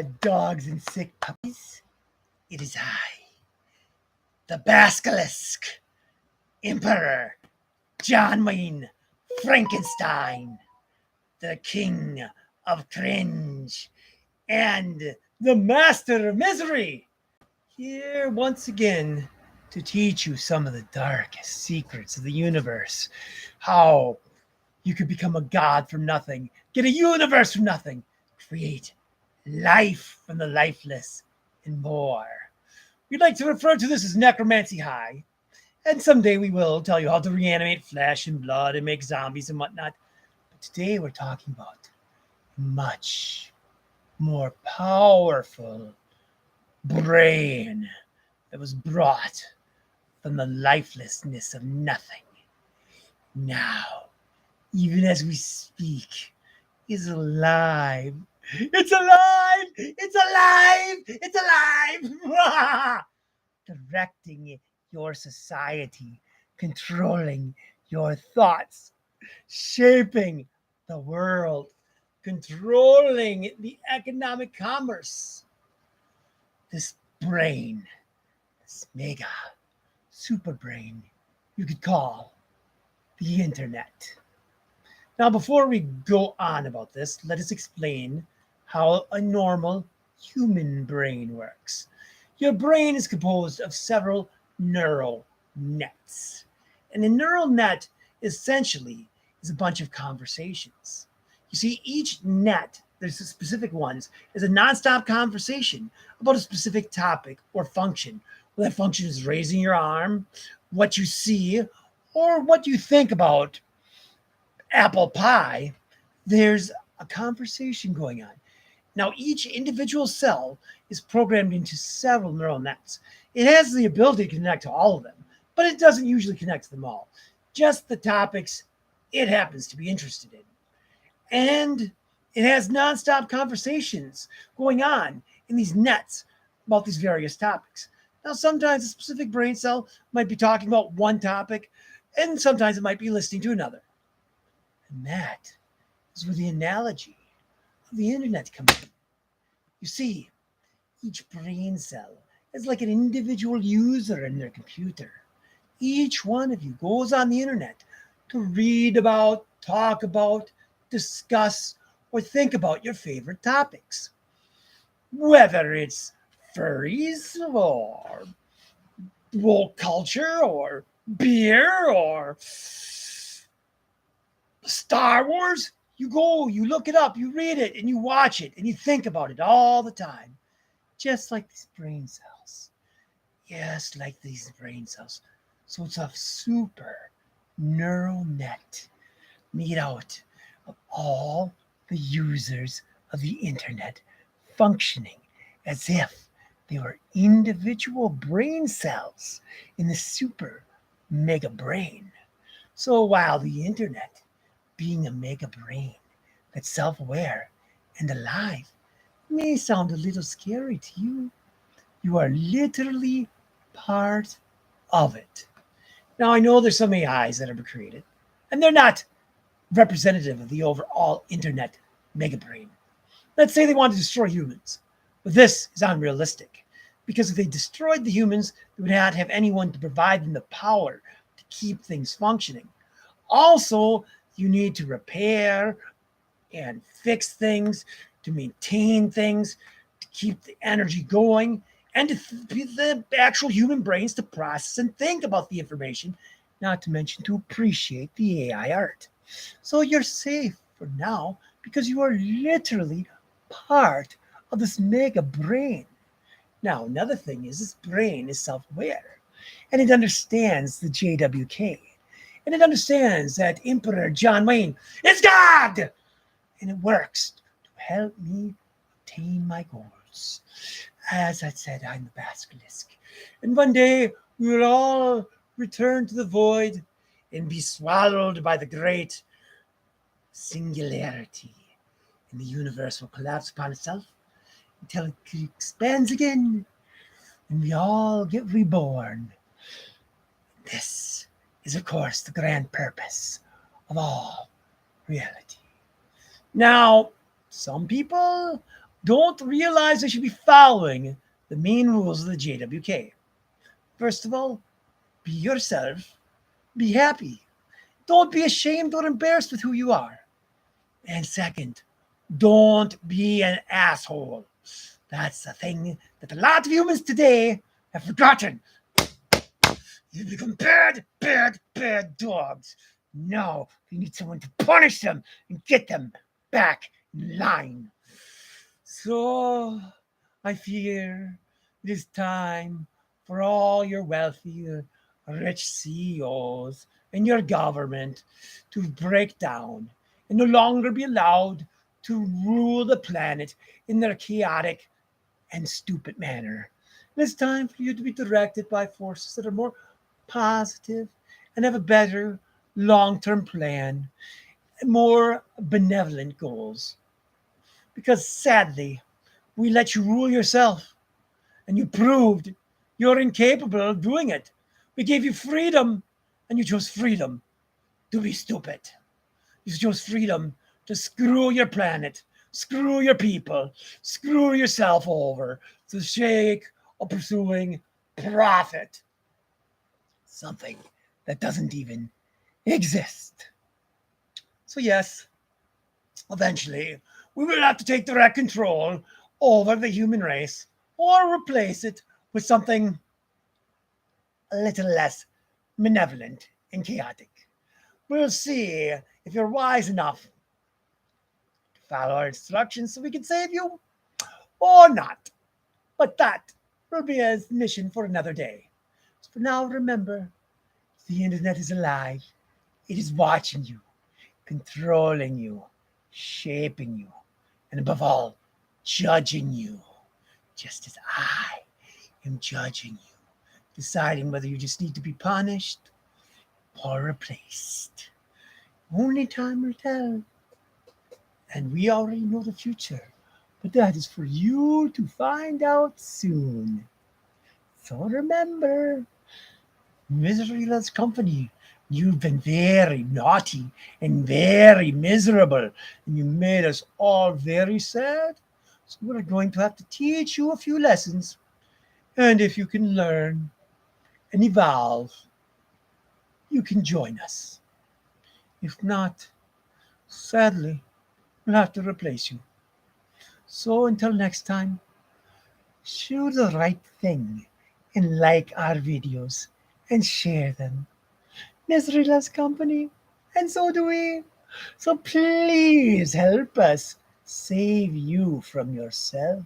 sad dogs and sick puppies. It is I, the Basilisk, Emperor John Wayne Frankenstein, the King of Cringe, and the Master of Misery, here once again to teach you some of the darkest secrets of the universe. How you could become a god from nothing, get a universe from nothing, create life from the lifeless, and more. We'd like to refer to this as Necromancy High, and someday we will tell you how to reanimate flesh and blood and make zombies and whatnot. But today we're talking about much more powerful brain that was brought from the lifelessness of nothing. Now, even as we speak, is alive. It's alive! It's alive! It's alive! Directing your society, controlling your thoughts, shaping the world, controlling the economic commerce. This brain, this mega super brain, you could call the internet. Now, before we go on about this, let us explain how a normal human brain works. Your brain is composed of several neural nets. And a neural net essentially is a bunch of conversations. You see, each net, there's specific ones, is a nonstop conversation about a specific topic or function. Well, that function is raising your arm, what you see, or what you think about apple pie. There's a conversation going on. Now, each individual cell is programmed into several neural nets. It has the ability to connect to all of them, but it doesn't usually connect to them all, just the topics it happens to be interested in. And it has nonstop conversations going on in these nets about these various topics. Now, sometimes a specific brain cell might be talking about one topic, and sometimes it might be listening to another. And that is where the analogy of the internet comes in. You see, each brain cell is like an individual user in their computer. Each one of you goes on the internet to read about, talk about, discuss, or think about your favorite topics. Whether it's furries or woke culture or beer or Star Wars, you go, you look it up, you read it, and you watch it, and you think about it all the time. Just like these brain cells. Yes, like these brain cells. So it's a super neural net made out of all the users of the internet functioning as if they were individual brain cells in the super mega brain. So while the internet, being a mega brain that's self-aware and alive, may sound a little scary to you, you are literally part of it. Now, I know there's some AIs that have been created, and they're not representative of the overall internet mega brain. Let's say they want to destroy humans, but this is unrealistic, because if they destroyed the humans, they would not have anyone to provide them the power to keep things functioning. Also, you need to repair and fix things, to maintain things, to keep the energy going, and to the actual human brains to process and think about the information, not to mention to appreciate the AI art. So you're safe for now because you are literally part of this mega brain. Now, another thing is this brain is self-aware, and it understands the JWK, and it understands that Emperor John Wayne is God, and it works to help me attain my goals. As I said, I'm the basilisk, and one day we will all return to the void and be swallowed by the great singularity, and the universe will collapse upon itself until it expands again, and we all get reborn. This is, of course, the grand purpose of all reality. Now, some people don't realize they should be following the main rules of the JWK. First of all, be yourself, be happy. Don't be ashamed or embarrassed with who you are. And second, don't be an asshole. That's the thing that a lot of humans today have forgotten. You become bad, bad, bad dogs. Now you need someone to punish them and get them back in line. So I fear it is time for all your wealthy, rich CEOs and your government to break down and no longer be allowed to rule the planet in their chaotic and stupid manner. It is time for you to be directed by forces that are more positive and have a better long term plan and more benevolent goals. Because sadly, we let you rule yourself, and you proved you're incapable of doing it. We gave you freedom, and you chose freedom to be stupid. You chose freedom to screw your planet, screw your people, screw yourself over for the sake of pursuing profit. Something that doesn't even exist. So, yes, eventually, we will have to take direct control over the human race or replace it with something a little less malevolent and chaotic. We'll see if you're wise enough to follow our instructions so we can save you or not. But that will be a mission for another day. So for now, remember, the internet is alive. It is watching you, controlling you, shaping you, and above all, judging you, just as I am judging you, deciding whether you just need to be punished or replaced. Only time will tell. And we already know the future, but that is for you to find out soon. So remember, misery loves company. You've been very naughty and very miserable, and you made us all very sad. So we're going to have to teach you a few lessons. And if you can learn and evolve, you can join us. If not, sadly, we'll have to replace you. So until next time, do the right thing and like our videos and share them. Misery loves company, and so do we. So please help us save you from yourself.